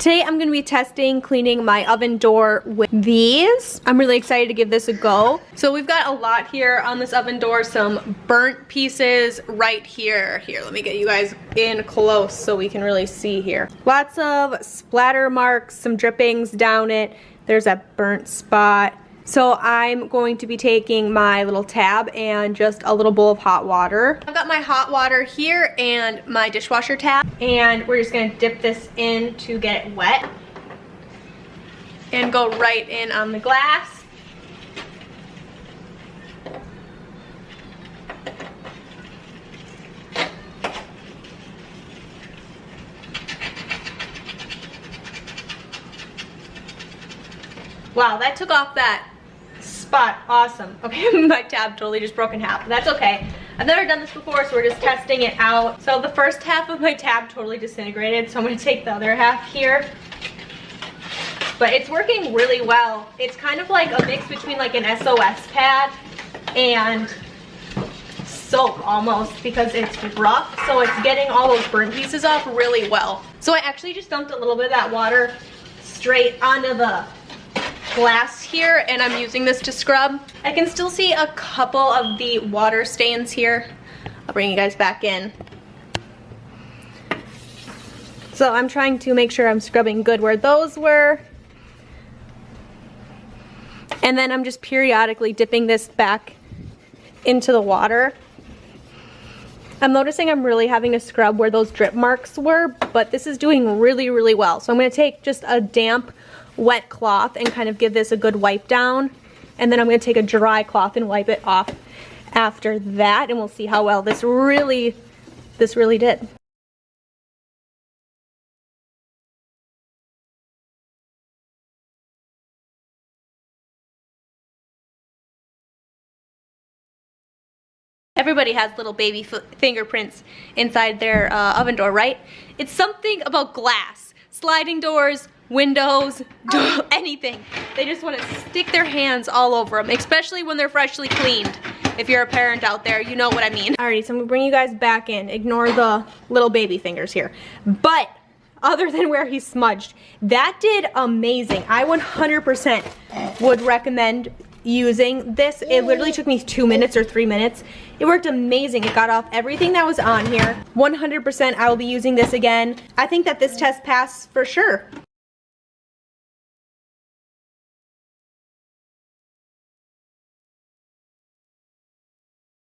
Today I'm going to be testing cleaning my oven door with these. I'm really excited to give this a go. So we've got a lot here on this oven door, some burnt pieces right here. Here, let me get you guys in close so we can really see here. Lots of splatter marks, some drippings down it. There's a burnt spot. So I'm going to be taking my little tab and just a little bowl of hot water. I've got my hot water here and my dishwasher tab, and we're just gonna dip this in to get it wet and go right in on the glass. Wow, that took off that spot. Awesome. Okay, my tab totally just broke in half, but that's okay. I've never done this before, so we're just testing it out. So the first half of my tab totally disintegrated, so I'm gonna take the other half here. But it's working really well. It's kind of like a mix between like an SOS pad and soap almost, because it's rough, so it's getting all those burnt pieces off really well. So I actually just dumped a little bit of that water straight onto the glass here, and I'm using this to scrub. I can still see a couple of the water stains here. I'll bring you guys back in. So I'm trying to make sure I'm scrubbing good where those were. And then I'm just periodically dipping this back into the water. I'm noticing I'm really having to scrub where those drip marks were, but this is doing really, really well. So I'm gonna take just a damp wet cloth and kind of give this a good wipe down, and then I'm going to take a dry cloth and wipe it off after that, and we'll see how well this really did. Everybody has little baby fingerprints inside their oven door, right? It's something about glass, sliding doors, windows, anything. They just want to stick their hands all over them, especially when they're freshly cleaned. If you're a parent out there, you know what I mean. Alrighty, so I'm gonna bring you guys back in. Ignore the little baby fingers here. But other than where he smudged, that did amazing. I 100% would recommend using this. It literally took me 2 minutes or 3 minutes. It worked amazing. It got off everything that was on here. 100% I will be using this again. I think that this test passed for sure.